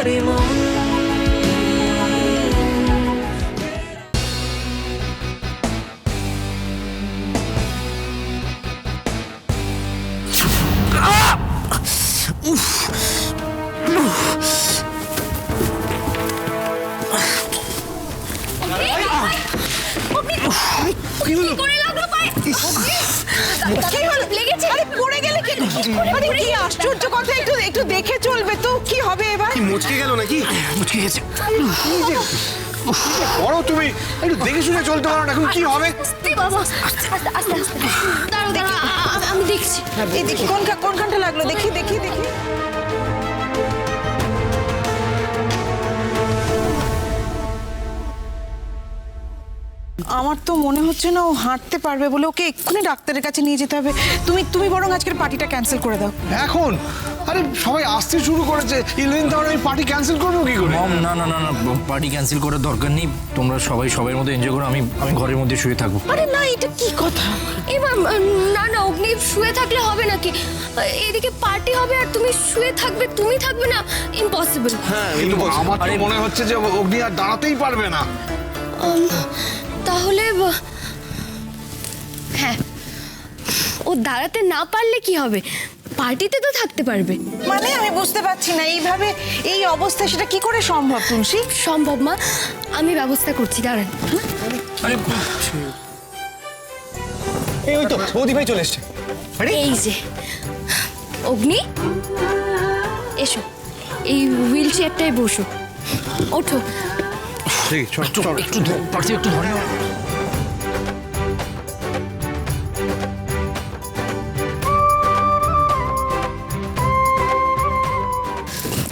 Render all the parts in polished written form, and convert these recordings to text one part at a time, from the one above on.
পারে মন। আশ্চর্য কথা, একটু দেখে চলবে তো, কি হবে এবার? মুচকে গেল নাকি? মুচকে গেছে। বড় তুমি একটু দেখে শুনে চলতে পারো না, এখন কি হবে? আমি দেখছি। এই দেখি কোনখানটা লাগলো, দেখি। আমার তো মনে হচ্ছে না ও হাঁটতে পারবে বলে, ওকে এক্ষুনি ডাক্তারের কাছে নিয়ে যেতে হবে। তুমি বরং আজকের পার্টিটা ক্যান্সেল করে দাও। এখন? আরে সবাই আসতে শুরু করেছে, ইলেভেন তাহলে আমি পার্টি ক্যান্সেল করবো কি করে? মম, না, পার্টি ক্যান্সেল করার দরকার নেই। তোমরা সবাই মধ্যে এনজয় করো, আমি ঘরের মধ্যে শুয়ে থাকবো। আরে না, এটা কি কথা? এবার না অগ্নি, শুয়ে থাকলে হবে নাকি? এদিকে পার্টি হবে আর তুমি শুয়ে থাকবে, তুমি থাকবে না, ইম্পসিবল। হ্যাঁ, কিন্তু আমার তো মনে হচ্ছে যে অগ্নি আর দাঁড়াতেই পারবে না। তাহলে হ্যাঁ, ও দাঁড়াতে না পারলে কি হবে? পার্টিতে তো থাকতে পারবে। মানে আমি বুঝতে পারছি না, এইভাবে এই অবস্থা সেটা কি করে সম্ভব তুলসী? সম্ভব মা, আমি ব্যবস্থা করছি, দাঁড়ান। আরে ওই তো বৌদি ভাই চলে এসছে। এই যে অগ্নি, এসো, এই হুইল চেয়ারটায় বসো, ওঠো। একটু ধরে নাও।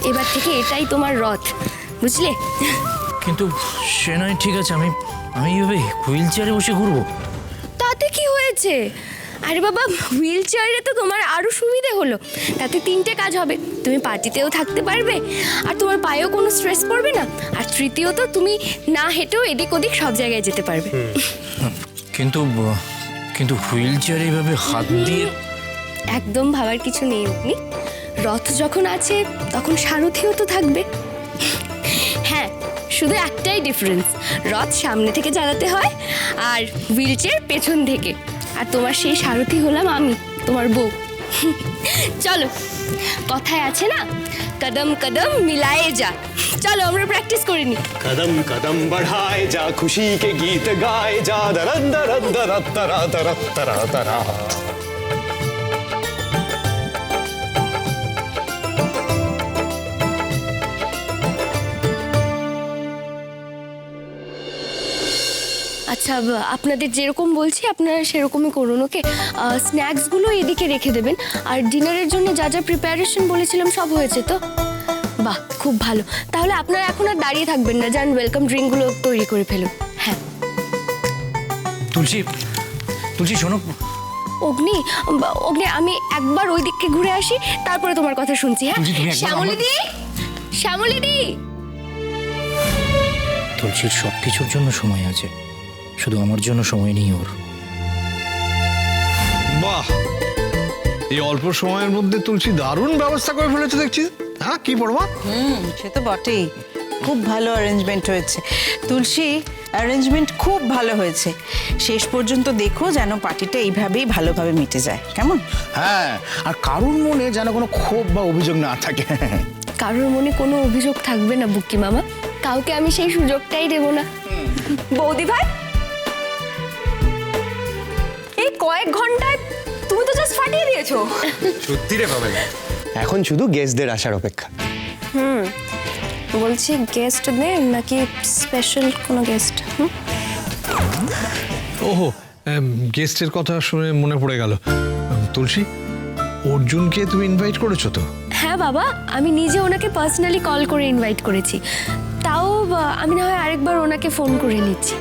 এবার থেকে এটাই তোমার রথ, বুঝলে? কিন্তু সে নয়, ঠিক আছে, আমি এইভাবে হুইল চেয়ারে বসে ঘুরবো। তাতে কি হয়েছে? আরে বাবা, হুইল চেয়ারে তো তোমার আরো সুবিধে হলো। তাতে তিনটে কাজ হবে, তুমি পার্টিতেও থাকতে পারবে, আর তোমার পায়েও কোনো স্ট্রেস পড়বে না, আর তৃতীয়ত তুমি না হেঁটেও এদিক ওদিক সব জায়গায় যেতে পারবে। কিন্তু হুইল চেয়ারে এইভাবে হাত দিয়ে একদম ভাবার কিছু নেই অগ্নি, রথ যখন আছে তখন সারথিও তো থাকবে। হ্যাঁ, শুধু একটাই ডিফারেন্স, রথ সামনে থেকে চালাতে হয় আর হুইল চেয়ার পেছন থেকে, আর তোমার সেই সারথি হলাম আমি, তোমার বউ। চলো, কথায় আছে না, কদম কদম মিলায়ে যা। চলো আমরা প্র্যাকটিস করে নি। कदम कदम बढ़ाए जा, खुशी के गीत गाए जा, दरन दरन दरत तरा दरत तरा तरा। আচ্ছা, আপনাদের যেরকম বলছি আপনারা সেরকমই করুন, ওকে? স্ন্যাক্সগুলো এদিকে রেখে দেবেন, আর ডিনারের জন্য যা যা প্রিপারেশন বলেছিলাম সব হয়েছে তো? বাহ, খুব ভালো। তাহলে আপনারা এখন আর দাঁড়িয়ে থাকবেন না, যান ওয়েলকাম ড্রিঙ্কগুলো তৈরি করে ফেলুন। হ্যাঁ তুলসী শোনো। অগ্নি, আমি একবার ওই দিককে ঘুরে আসি, তারপরে তোমার কথা শুনছি। হ্যাঁ, তুলসী, তুমি একবার শ্যামলীদি। তুলসীর সব কিছুর জন্য সময় আছে, শুধু আমার জন্য সময় নেই ওর। বাহ, এই অল্প সময়ের মধ্যে তুলসী দারুণ ব্যবস্থা করে ফেলেছে দেখছি। হ্যাঁ, কি পড়বা? সে তো বটেই, খুব ভালো অ্যারেঞ্জমেন্ট হয়েছে তুলসী, অ্যারেঞ্জমেন্ট খুব ভালো হয়েছে। শেষ পর্যন্ত দেখো যেন পার্টিটা এইভাবেই ভালোভাবে মিটে যায়, কেমন? হ্যাঁ, আর কারুর মনে যেন কোনো ক্ষোভ বা অভিযোগ না থাকে। কারোর মনে কোনো অভিযোগ থাকবে না বুক্কি মামা, কাউকে আমি সেই সুযোগটাই দেব না। বৌদি ভাই, এই কয়েক ঘন্টায় তুমি তো জাস্ট ফাটিয়ে দিয়েছো। সত্যি রে বাবা, এখন শুধু গেস্টদের আসার অপেক্ষা। বলছি গেস্টদের নাকি স্পেশাল কোনো গেস্ট? ওহো, গেস্টের কথা শুনে মনে পড়ে গেল, তুলসী, অর্জুনকে তুমি ইনভাইট করেছো তো? হ্যাঁ বাবা, আমি নিজে ওনাকে পার্সোনালি কল করে ইনভাইট করেছি, তাও আমি না হয় আরেকবার ওনাকে ফোন করে নিচ্ছি।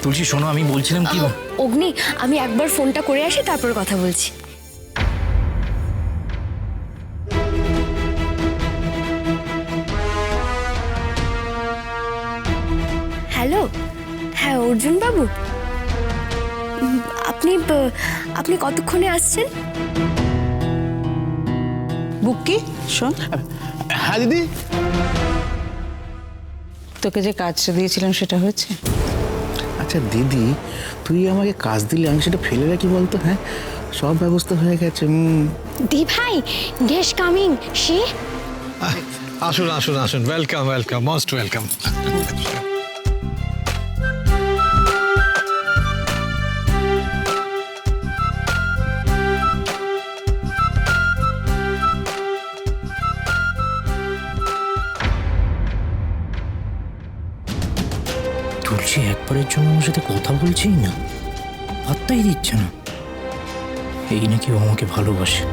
তুলসী শোনো, আমি বলছিলাম কি, অগ্নি, আমি একবার ফোনটা করে আসি, তারপর কথা বলছি। হ্যালো, হ্যাঁ অর্জুন বাবু, আপনি কতক্ষণে আসছেন? বুক্কি শোন, হ্যাঁ দিদি। তোকে যে কাজটা দিয়েছিলাম সেটা হয়েছে? আচ্ছা দিদি, তুই আমাকে কাজ দিলে আমি সেটা ফেলে রাখি বলতো? হ্যাঁ, সব ব্যবস্থা হয়ে গেছে। দি ভাই, গেস্ট কামিং। সে আসুন আসুন আসুন, ওয়েলকাম ওয়েলকাম, মোস্ট ওয়েলকাম। তুলসী একবারের জন্য আমার সাথে কথা বলছেই না, পাত্তাই দিচ্ছে না। এই নাকি ও আমাকে ভালোবাসে।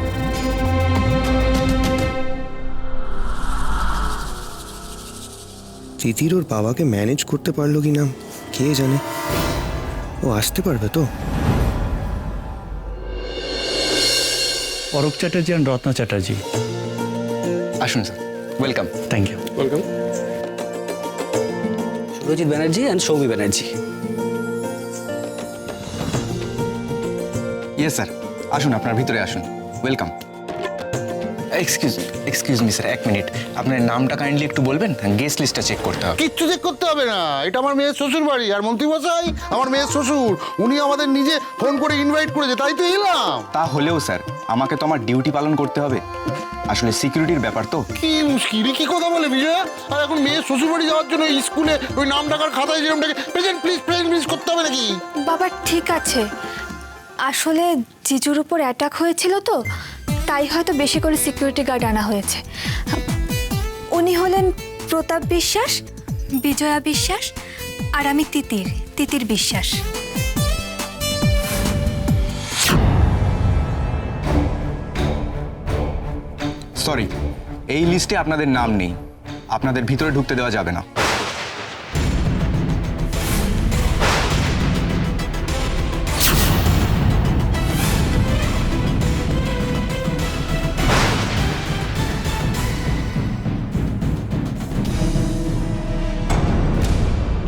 তিতির ওর বাবাকে ম্যানেজ করতে পারলো কি না কে জানে। ও আসতে পারবে তো? অরূপ চ্যাটার্জি আর রত্না চ্যাটার্জি। আসুন sir, welcome. Thank you. Welcome. Surajit Banerjee and Soumi Banerjee. Yes sir, আসুন, আপনার ভিতরে আসুন, ওয়েলকাম। এক্সকিউজ মি স্যার, এক মিনিট, আপনার নামটা কাইন্ডলি একটু বলবেন? গেস্ট লিস্টটা চেক করতে হবে। কিচ্ছু চেক করতে হবে না, এটা আমার মেয়ের শ্বশুর বাড়ি। আর মন্ত্রীমশাই আমার মেয়ের শ্বশুর, উনি আমাদের নিজে ফোন করে ইনভাইট করেছে, তাই তো এলাম। তা হলেও স্যার, আমাকে তো আমার ডিউটি পালন করতে হবে, আসলে সিকিউরিটির ব্যাপার তো। কি মুশকিল, কি কথা বলে বিজয়া? আর এখন মেয়ের শ্বশুর বাড়ি যাওয়ার জন্য স্কুলে ওই নাম ডাকার খাতায় যেরকম ডাকে প্রেজেন্ট প্লিজ করতে হবে নাকি? বাবা ঠিক আছে, আসলে জিজুর উপর অ্যাটাক হয়েছিল তো, তাই হয়তো বেশি করে সিকিউরিটি গার্ড আনা হয়েছে। উনি হলেন প্রতাপ বিশ্বাস, বিজয়া বিশ্বাস, আর আমি তিতির বিশ্বাস। সরি, এই লিস্টে আপনাদের নাম নেই, আপনাদের ভিতরে ঢুকতে দেওয়া যাবে না।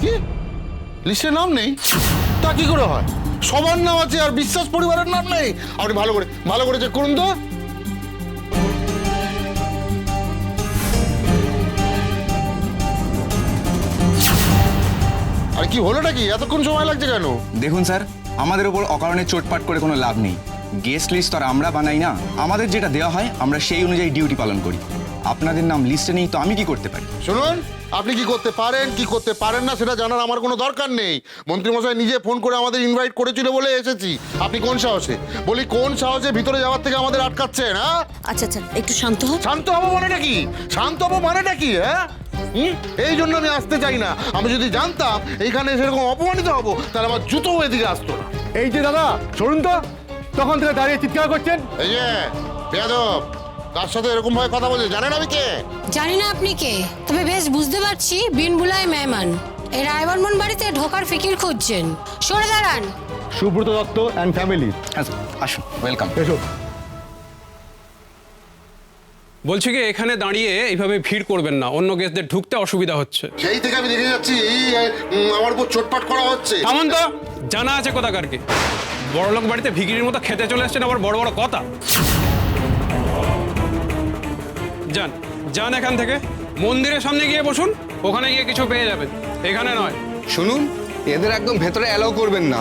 কি লিস্টে নাম নেই? তা কি করে হয়? সবার নাম আছে আর বিশ্বাস পরিবারের নাম নেই? আপনি ভালো করে চেক করুন তো। আর কি হলোটা কি, এতক্ষণ সময় লাগছে কেন? দেখুন স্যার, আমাদের উপর অকারণে চোটপাট করে কোনো লাভ নেই। গেস্ট লিস্ট তো আর আমরা বানাই না, আমাদের যেটা দেওয়া হয় আমরা সেই অনুযায়ী ডিউটি পালন করি। আপনাদের নাম লিস্টে নেই তো আমি কি করতে পারি? শুনুন, আপনি কি করতে পারেন না সেটা জানার আমার কোনো দরকার নেই। মন্ত্রীমশাই নিজে ফোন করে আমাদের ইনভাইট করেছিল বলে এসেছি। আপনি কোন সাহসে ভিতরে যাওয়ার থেকে আমাদের আটকাচ্ছেন? হ্যাঁ, আচ্ছা একটু শান্ত হ। শান্ত হবো মানেটা কি? হ্যাঁ, এই জন্য আমি আসতে চাই না। আমি যদি জানতাম এইখানে সেরকম অপমানিত হবো, তাহলে আমার জুতো এদিকে আসতো না। এই যে দাদা, শুনুন তো, তখন থেকে দাঁড়িয়ে চিৎকার করছেন। এই যে বেয়াদব, তার সাথে এরকম ভাবে কথা বলছে, জানেন আমি কে? জানি না আপনি কে, তবে বেশ বুঝতে পারছি বিন বুলাই মেহমান। এই রায়বর্মন বাড়িতে ঢোকার ফিকির খুঁজছেন। সরে দাঁড়ান। Subrata Dutta and family. হ্যাঁ স্যার, আসুন, ওয়েলকাম। এসো। বলছি কি, এখানে দাঁড়িয়ে এইভাবে ভিড় করবেন না, অন্য গেস্টদের ঢুকতে অসুবিধা হচ্ছে। সেই থেকে আমি দেখে যাচ্ছি আমার উপর চোটপাট করা হচ্ছে। থামুন তো, জানা আছে কোথাকারকে, বড়লোক বাড়িতে ভিখিরির মতো খেতে চলে আসছেন, আবার বড় বড় কথা। যান এখান থেকে, মন্দিরের সামনে গিয়ে বসুন, ওখানে গিয়ে কিছু পেয়ে যাবেন, এখানে নয়। শুনুন, এদের একদম ভেতরে অ্যালাউ করবেন না।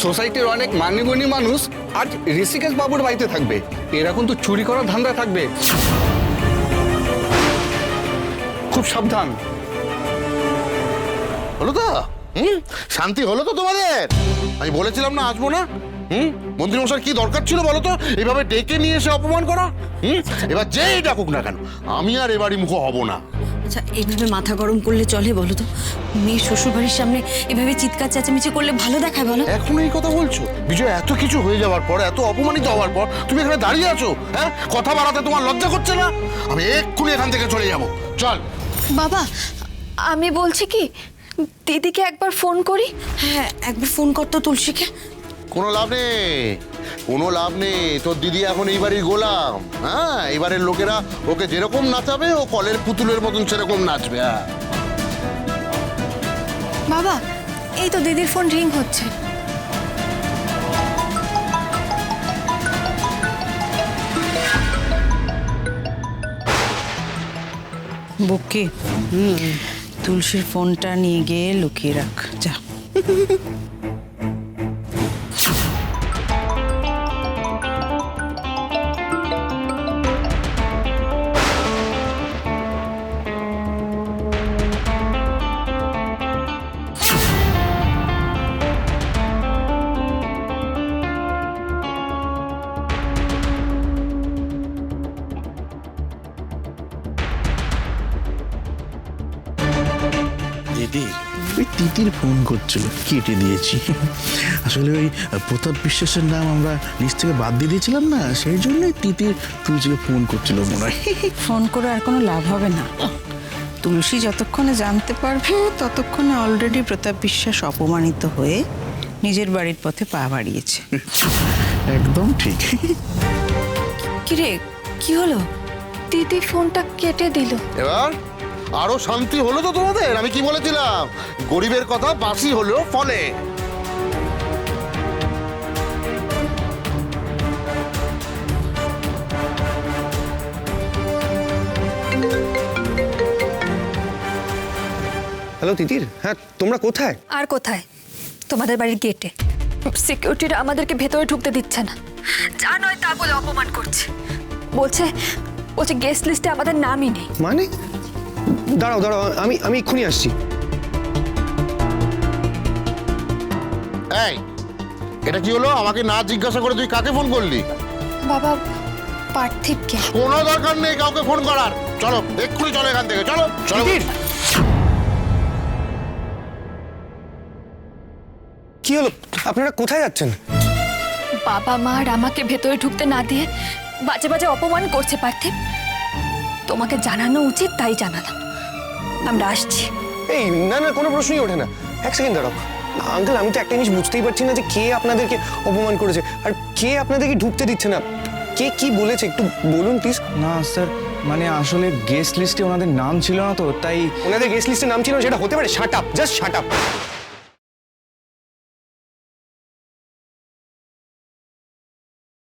সোসাইটির অনেক মান্যগণ্য মানুষ আজ ঋষিকেশ বাবুর বাড়িতে থাকবে, এরা কিন্তু চুরি করার ধান্দা থাকবে, খুব সাবধান। হলো তো? শান্তি হলো তো তোমাদের? আমি বলেছিলাম না আসবো না? মন্ত্রীমশাই কি দরকার ছিল বলো তো এইভাবে ডেকে নিয়ে এসে অপমান করা? এবার যেই ডাকুক না কেন, আমি আর এবারই মুখ হব না। আচ্ছা, এইভাবে মাথা গরম করলে চলে বলো তো? মেয়ে শ্বশুর বাড়ির সামনে এভাবে চিৎকার চেঁচামেচি করলে ভালো দেখায় বলো? এখন এই কথা বলছো? বিজয়, এত কিছু হয়ে যাওয়ার পর, এত অপমানিত হওয়ার পর তুমি এখানে দাঁড়িয়ে আছো? হ্যাঁ, কথা বাড়াতে তোমার লজ্জা করছে না? আমি এক্ষুনি এখান থেকে চলে যাব। চল। বাবা, আমি বলছি কি, দিদিকে একবার ফোন করি। হ্যাঁ, একবার ফোন করতো তুলসীকে। কোনো লাভ নেই, তোর দিদি এখন এই বাড়ির গোলাম। হ্যাঁ, এবারের লোকেরা ওকে যেরকম নাচাবে, ও কলের পুতুলের মতন সেরকম নাচবে। হ্যাঁ বাবা, এই তো দিদির ফোন রিং হচ্ছে। বুকে তুলসীর ফোনটা নিয়ে গিয়ে লুকিয়ে রাখ যা। দিদি ওই তিতির ফোন করছিল, কেটে দিয়েছি। আসলে ওই প্রতাপ বিশ্বাসের নাম আমরা লিস্ট থেকে বাদ দিয়ে দিয়েছিলাম না, সেই জন্যই তিতির তুলসীকে ফোন করছিল মনে হয়। ফোন করে আর কোনো লাভ হবে না। তুলসী যতক্ষণে জানতে পারবে ততক্ষণে অলরেডি প্রতাপ বিশ্বাস অপমানিত হয়ে নিজের বাড়ির পথে পা বাড়িয়েছে। একদম ঠিক। কিরে কি হলো? দিদি ফোনটা কেটে দিল। এবার আরো শান্তি হলো তো তোমাদের? আমি কি বলেছিলাম, গরিবের কথা বাসি হলেও ফলে। হ্যালো তিতির, হ্যাঁ তোমরা কোথায়? আর কোথায়? তোমাদের বাড়ির গেটে। সিকিউরিটিরা আমাদেরকে ভেতরে ঢুকতে দিচ্ছে না, যা নয় তা বলে অপমান করছে। বলছে গেস্ট লিস্টে আমাদের নামই নেই। মানে দাঁড়াও দাঁড়াও, আমি এক্ষুনি আসছি। এই এটা কি হলো? আমাকে না জিজ্ঞাসা করে তুই কাকে ফোন করলি? বাবা, পার্থিবকে। কোনো দরকার নেই কাউকে ফোন করার। চলো এক্ষুনি চলো এখান থেকে, চলো চলো। কি হলো? আপনারা কোথায় যাচ্ছেন? বাবা মা আর আমাকে ভেতরে ঢুকতে না দিয়ে বাজে বাজে অপমান করছে পার্থিব। তোমাকে জানানো উচিত, তাই জানালাম। আমরা আসছি। এই না না, কোনো প্রশ্নই ওঠে না। এক সেকেন্ড দাঁড়াও আঙ্কেল, আমি তো একটা জিনিস বুঝতেই পারছি না যে কে আপনাদেরকে অপমান করেছে আর কে আপনাদেরকে ঢুকতে দিচ্ছে না। কে কি বলেছে একটু বলুন প্লিজ। না স্যার, মানে আসলে গেস্ট লিস্টে ওনাদের নাম ছিল না তো তাই। ওনাদের গেস্ট লিস্টে নাম ছিল, সেটা হতে পারে? Shut up, just shut up.